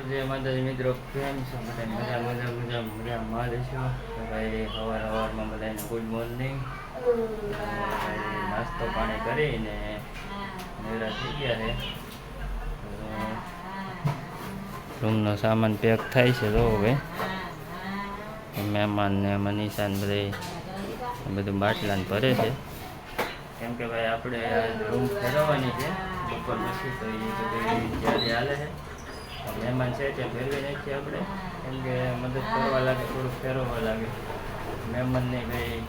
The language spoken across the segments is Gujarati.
જે માતાજી મિત્રો કેમ છો? બધા મજામાં રહેશો. તો ભાઈ સવારમાં બધાને ગુડ મોર્નિંગ. નાસ્તો પાણી કરીને મેળા થઈ ગયા છે. રૂમનો સામાન પેક થાય છે. જો હવે મહેમાન ને મનીષા ને બધું બાટલાને ભરે છે. કેમ કે ભાઈ આપણે રૂમ ફેરવવાની છે બપોર પછી, તો એ બધી જ્યારે હાલે છે. મહેમાન છે તે ફેરવી નાખીએ આપણે, કેમ કે મદદ કરવા લાગે, થોડુંક ફેરવવા લાગે. મહેમાનને ભાઈ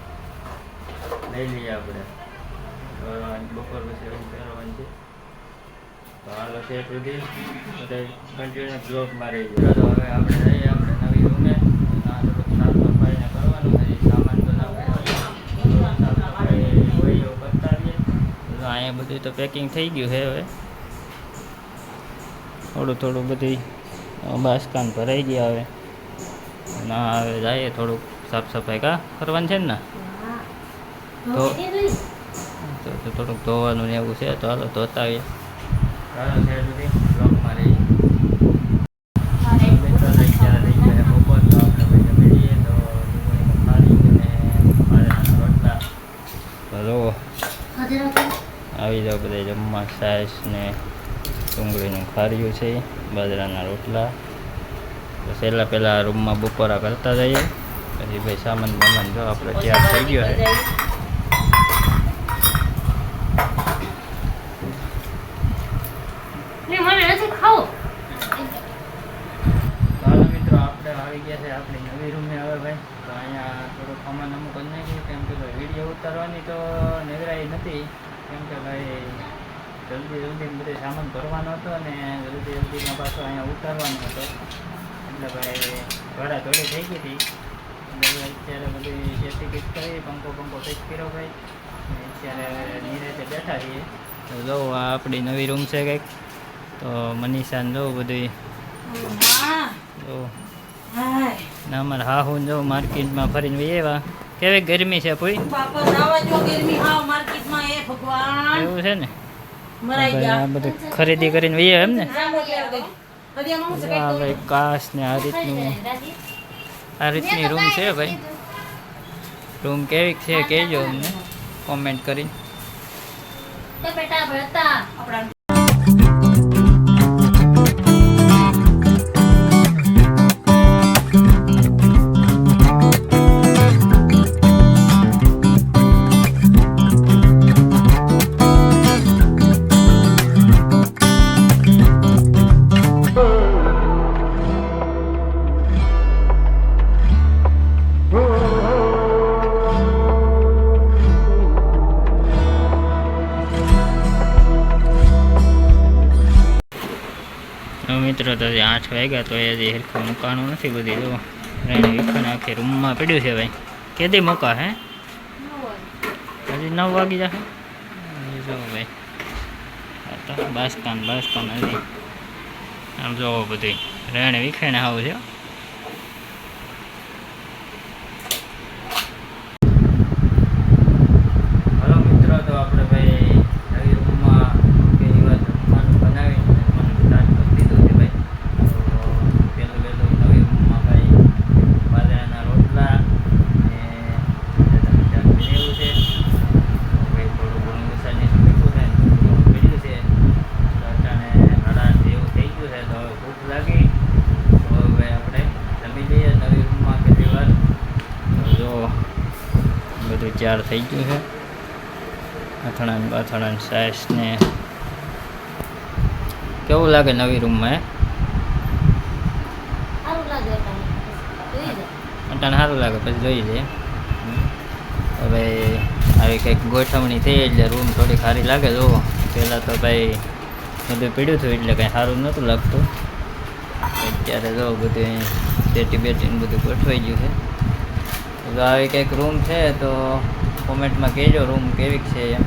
લઈ લઈએ આપણે, બપોર પછી રૂમ ફેરવવાની છે. તો હાલો છે સુધી બધા કન્ટિન્યુ બ્લોકમાં રહી જાય. તો હવે આપણે જઈએ આપણે નવી રૂમે. થોડુંક સાફ સફાઈને કરવાનું છે. સામાન તો ના સાફ સફાઈ હોય એવું કરતા રહીએ. અહીંયા બધું તો પેકિંગ થઈ ગયું છે. હવે થોડું બધી બાસકાન ભરાઈ ગયા. હવે ના હવે જઈએ થોડુંક સાફ સફાઈ કરવાની છે ને, તો થોડુંક ધોવાનું ને એવું છે. તો હાલો ધોતા આવીએ. ચાલો છે સુધી બ્લોકમાં રહીએ. બપોર તો આપણે ભાઈ જમી લઈએ. તો રોટલા તો આવી જાવ બધા જમવા. સાસ ને ડુંગળીનું ખાર્યું છે, બાજરાના રોટલા. તો પહેલાં રૂમમાં બપોરા કરતા જઈએ, પછી ભાઈ સામાન જો આપણે તૈયાર થઈ ગયો છે. ચાલો મિત્રો, આપણે આવી ગયા છે આપણી નવી રૂમે. હવે ભાઈ તો અહીંયા થોડું સામાન અમુક કરી નાખ્યું, કેમ કે ભાઈ વિડીયો ઉતારવાની તો નિગરાઈ નથી. કેમ કે ભાઈ જલ્દી બધે સામાન ભરવાનો હતો અને જલ્દીમાં પાછો અહીંયા ઉતારવાનો હતો. એટલે ભાઈ ઘોડા થોડી થઈ ગઈ હતી. એટલે અત્યારે બધી સેફટી કિટ કરી, પંખો ફિટ કર્યો ભાઈ. અત્યારે નીરેતે બેઠા છીએ. તો જો આ આપણી નવી રૂમ છે કંઈક. તો મનીષાને જો બધી જો ના અમારે હા હું જો માર્કેટમાં ફરીને વહી આવ્યા. કેવી ગરમી છે પૂરી? એવું છે ને, આ બધું ખરીદી કરીને વહી એમ ને. ભાઈ કાશ ને આ રીતની રૂમ છે ભાઈ. રૂમ કેવી છે કહેજો અમને કોમેન્ટ કરીને. મિત્રો તો 8 વાગ્યા તો એ હેરખું મૂકવાનું નથી. બધી જો રેણી વિખાને આખી રૂમમાં પડ્યું છે ભાઈ. કેદી મૂકા હે? હજી 9 વાગી જશે. જો ભાઈ બાસકાન હજી આમ જોવો બધી રેણી વિખાઈને આવું છે. હલો મિત્રો, તો આપણે ભાઈ નવી રૂમમાં પહેલી વાર જમવાનું બનાવી સ્ટાર્ટ કરી દીધું છે ભાઈ. તો પહેલું નવી રૂમમાં ભાઈ બાજરાના રોટલા ને એવું છે ભાઈ. થોડું ઘણું વરસાદની મીઠું છે, થોડું પીડ્યું છે. અટાણે 8:30 જેવું થઈ ગયું છે. તો હવે ભૂખ લાગી, તો હવે આપણે જમી લઈએ નવી રૂમમાં પહેલી વાર. જો બધું તૈયાર થઈ ગયું છે. અથાણાં સાસ ને કેવું લાગે નવી રૂમમાં? અટાણ સારું લાગે, પછી જોઈ લઈએ. હવે આવી કંઈક ગોઠવણી થઈ એટલે રૂમ થોડી સારી લાગે. જો પહેલાં તો ભાઈ બધું પીડ્યું હતું એટલે કંઈ સારું નહોતું લાગતું. અત્યારે જો બધું સેટી બેટીને બધું ગોઠવાઈ ગયું છે. તો આવી કંઈક રૂમ છે તો કોમેન્ટમાં કહેજો રૂમ કેવીક છે એમ.